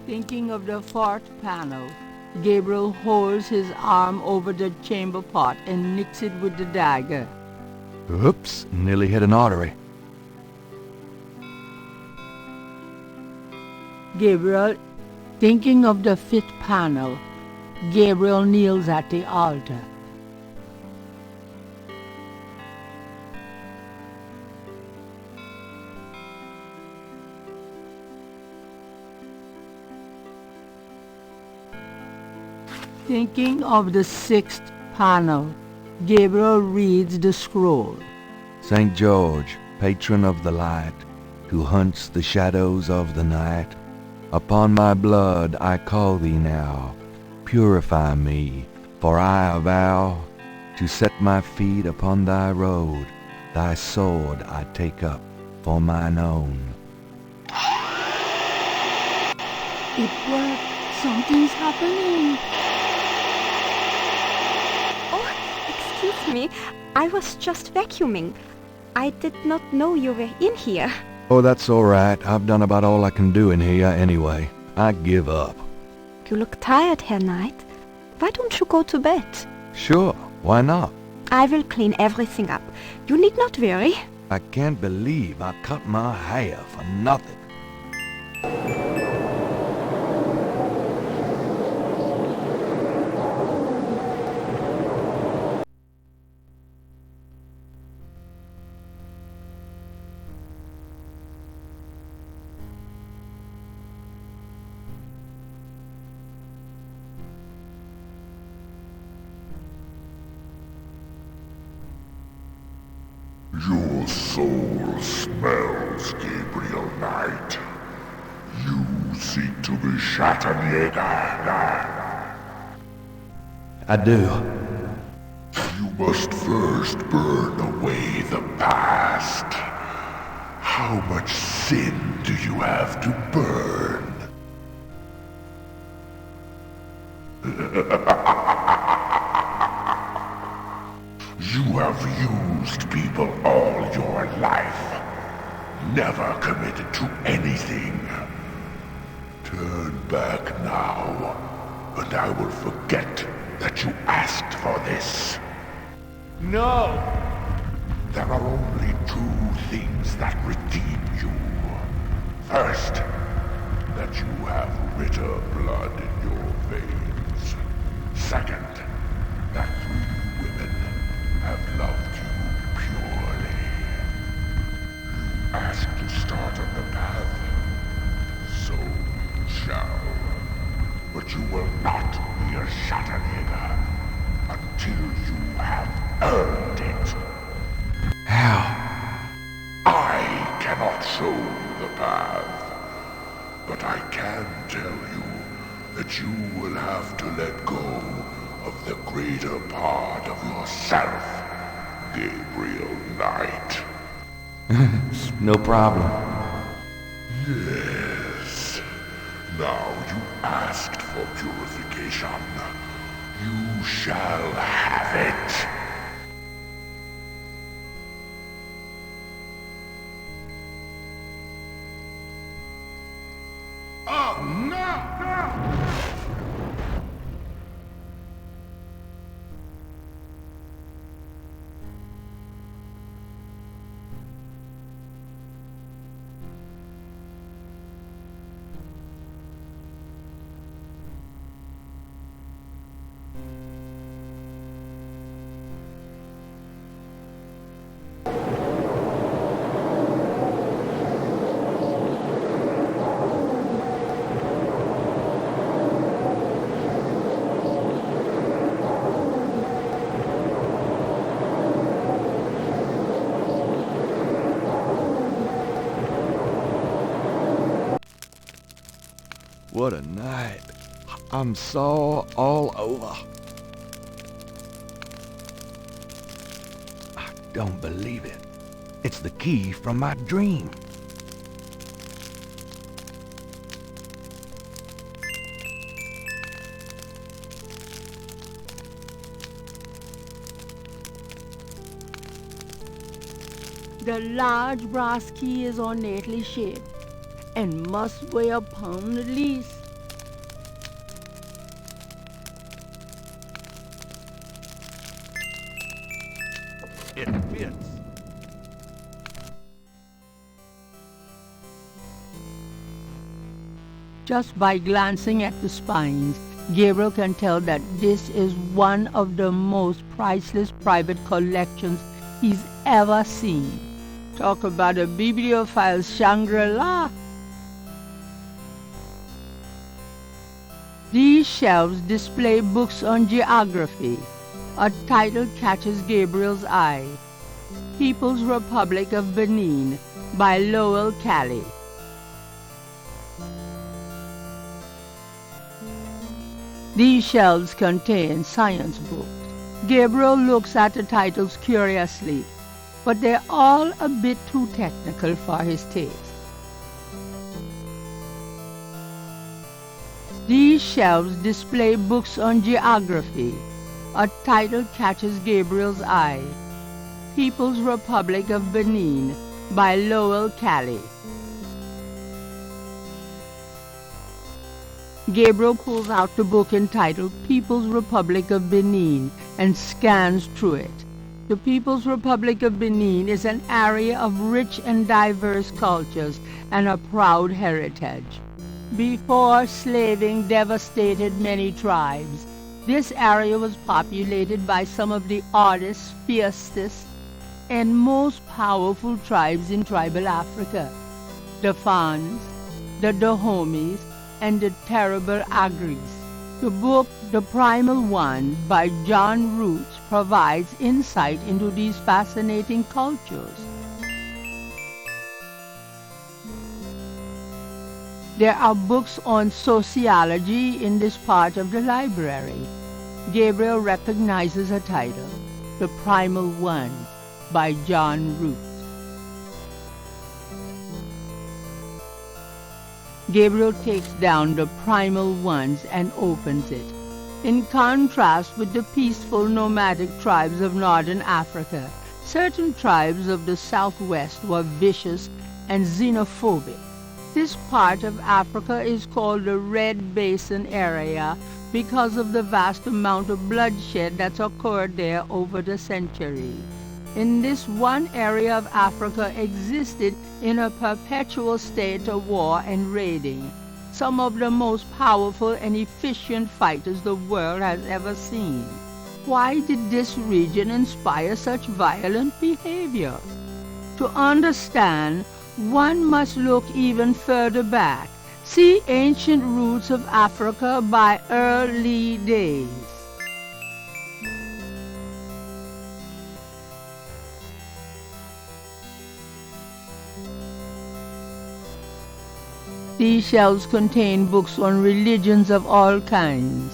Thinking of the fourth panel, Gabriel holds his arm over the chamber pot and nicks it with the dagger. Oops, nearly hit an artery. Gabriel, thinking of the fifth panel, Gabriel kneels at the altar. Thinking of the sixth panel, Gabriel reads the scroll. St. George, patron of the light, who hunts the shadows of the night, upon my blood I call thee now. Purify me, for I avow to set my feet upon thy road. Thy sword I take up for mine own. It worked. Something's happening. Excuse me, I was just vacuuming. I did not know you were in here. Oh, that's all right. I've done about all I can do in here anyway. I give up. You look tired, Herr Knight. Why don't you go to bed? Sure, why not? I will clean everything up. You need not worry. I can't believe I cut my hair for nothing. Your soul smells, Gabriel Knight. You seek to be Schattenjäger. I do. You must first burn away the past. How much sin do you have to burn? You have used people all your life, never committed to anything. Turn back now, and I will forget that you asked for this. No! There are only two things that redeem you. First, that you have Ritter blood in your veins. Second, that three women have loved you purely. You asked to start on the path, so you shall. But you will not be a Schattenjäger until you have earned it. How? I cannot show you the path, but I can tell you that you will have to let go of the greater part of yourself, Gabriel Knight. No problem. Yes. Now you asked for purification. You shall have it. Oh, no! What a night. I'm sore all over. I don't believe it. It's the key from my dream. The large brass key is ornately shaped and must weigh a pound at least. Just by glancing at the spines, Gabriel can tell that this is one of the most priceless private collections he's ever seen. Talk about a bibliophile's Shangri-La. These shelves display books on geography. A title catches Gabriel's eye. People's Republic of Benin by Lowell Cali. These shelves contain science books. Gabriel looks at the titles curiously, but they're all a bit too technical for his taste. These shelves display books on geography. A title catches Gabriel's eye. People's Republic of Benin by Lowell Cali. Gabriel pulls out the book entitled People's Republic of Benin and scans through it. The People's Republic of Benin is an area of rich and diverse cultures and a proud heritage. Before slaving devastated many tribes, this area was populated by some of the oddest, fiercest, and most powerful tribes in tribal Africa: the Fans, the Dahomies, and the terrible Agris. The book, The Primal Ones by John Roots, provides insight into these fascinating cultures. There are books on sociology in this part of the library. Gabriel recognizes a title, The Primal Ones by John Roots. Gabriel takes down The Primal Ones and opens it. In contrast with the peaceful nomadic tribes of northern Africa, certain tribes of the southwest were vicious and xenophobic. This part of Africa is called the Red Basin area because of the vast amount of bloodshed that's occurred there over the centuries. In this one area of Africa existed in a perpetual state of war and raiding, some of the most powerful and efficient fighters the world has ever seen. Why did this region inspire such violent behavior? To understand, one must look even further back. See Ancient Roots of Africa by Early Days. These shelves contain books on religions of all kinds.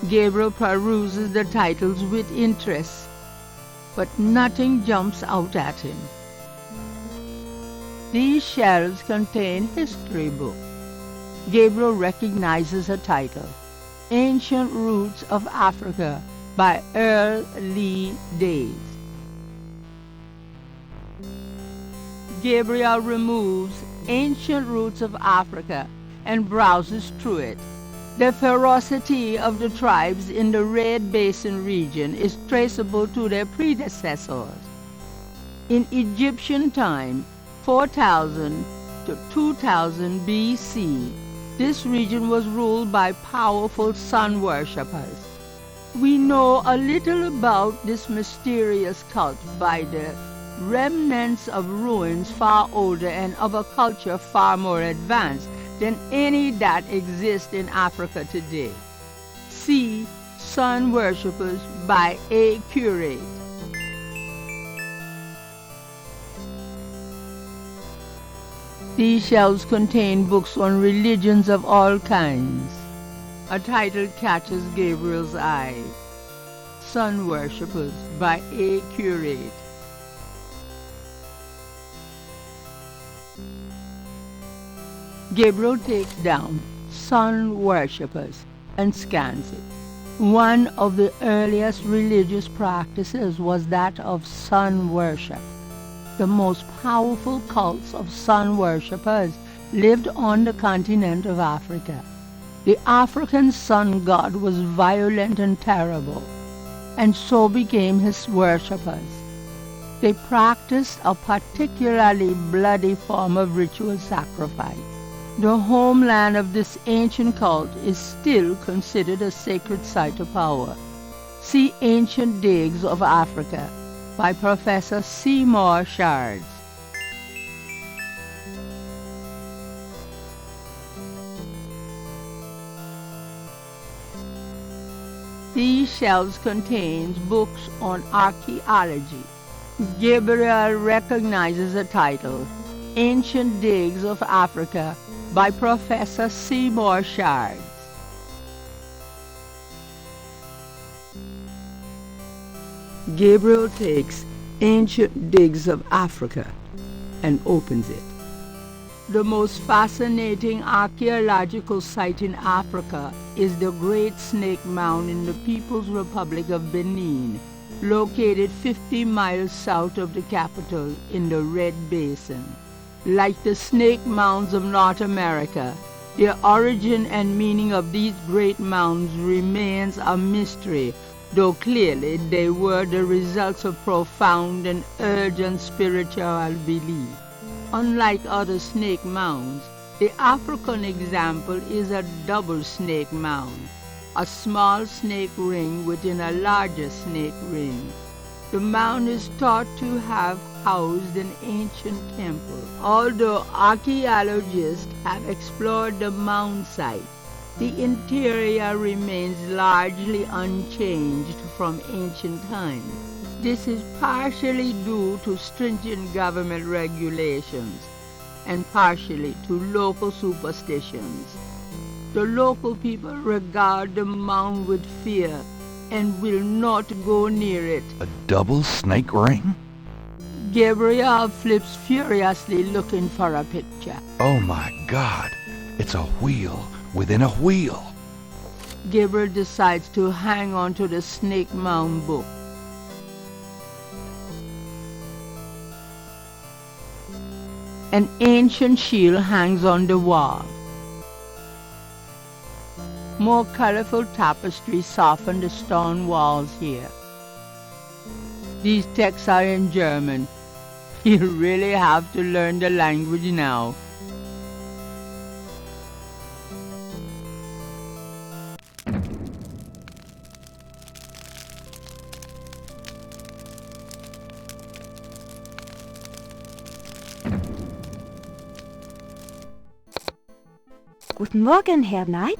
Gabriel peruses the titles with interest, but nothing jumps out at him. These shelves contain history books. Gabriel recognizes a title, Ancient Roots of Africa by Early Days. Gabriel removes Ancient Roots of Africa and browses through it. The ferocity of the tribes in the Red Basin region is traceable to their predecessors. In Egyptian time, 4000 to 2000 BC, this region was ruled by powerful sun worshippers. We know a little about this mysterious cult by the remnants of ruins far older and of a culture far more advanced than any that exists in Africa today. See Sun Worshippers by A. Curate. These shelves contain books on religions of all kinds. A title catches Gabriel's eye, Sun Worshippers by A. Curate. Gabriel takes down Sun Worshippers and scans it. One of the earliest religious practices was that of sun worship. The most powerful cults of sun worshippers lived on the continent of Africa. The African sun god was violent and terrible, and so became his worshippers. They practiced a particularly bloody form of ritual sacrifice. The homeland of this ancient cult is still considered a sacred site of power. See Ancient Digs of Africa by Professor Seymour Shards. These shelves contain books on archaeology. Gabriel recognizes the title, Ancient Digs of Africa by Professor Seymour Shards. Gabriel takes Ancient Digs of Africa and opens it. The most fascinating archaeological site in Africa is the Great Snake Mound in the People's Republic of Benin, located 50 miles south of the capital in the Red Basin. Like the snake mounds of North America, the origin and meaning of these great mounds remains a mystery, though clearly they were the results of profound and urgent spiritual belief. Unlike other snake mounds, the African example is a double snake mound, a small snake ring within a larger snake ring. The mound is thought to have housed an ancient temple. Although archaeologists have explored the mound site, the interior remains largely unchanged from ancient times. This is partially due to stringent government regulations and partially to local superstitions. The local people regard the mound with fear and will not go near it. A double snake ring? Gabriel flips furiously looking for a picture. Oh my God, it's a wheel within a wheel. Gabriel decides to hang on to the snake mound book. An ancient shield hangs on the wall. More colorful tapestry soften the stone walls here. These texts are in German. You really have to learn the language now. Guten Morgen, Herr Knight.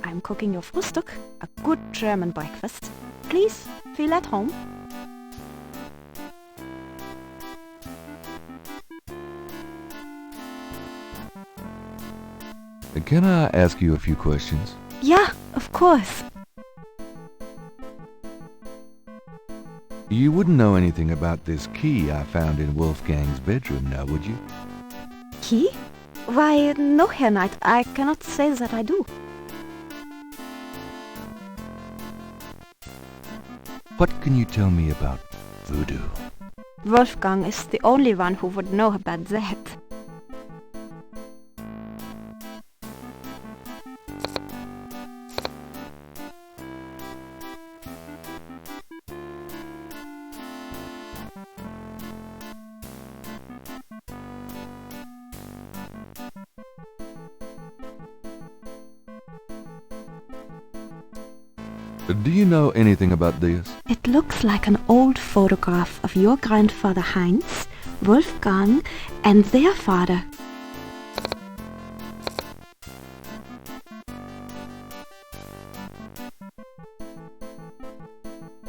I'm cooking your Frühstück, a good German breakfast. Please feel at home. Can I ask you a few questions? Yeah, of course. You wouldn't know anything about this key I found in Wolfgang's bedroom now, would you? Key? Why, no, Herr Knight, I cannot say that I do. What can you tell me about voodoo? Wolfgang is the only one who would know about that. Do you know anything about this? It looks like an old photograph of your grandfather Heinz, Wolfgang, and their father.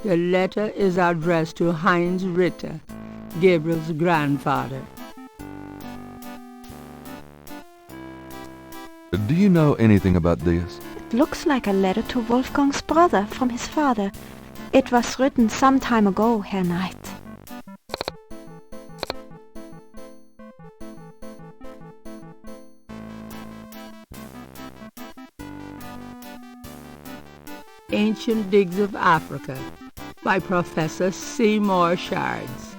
The letter is addressed to Heinz Ritter, Gabriel's grandfather. Do you know anything about this? It looks like a letter to Wolfgang's brother from his father. It was written some time ago, Herr Knight. Ancient Digs of Africa by Professor Seymour Shards.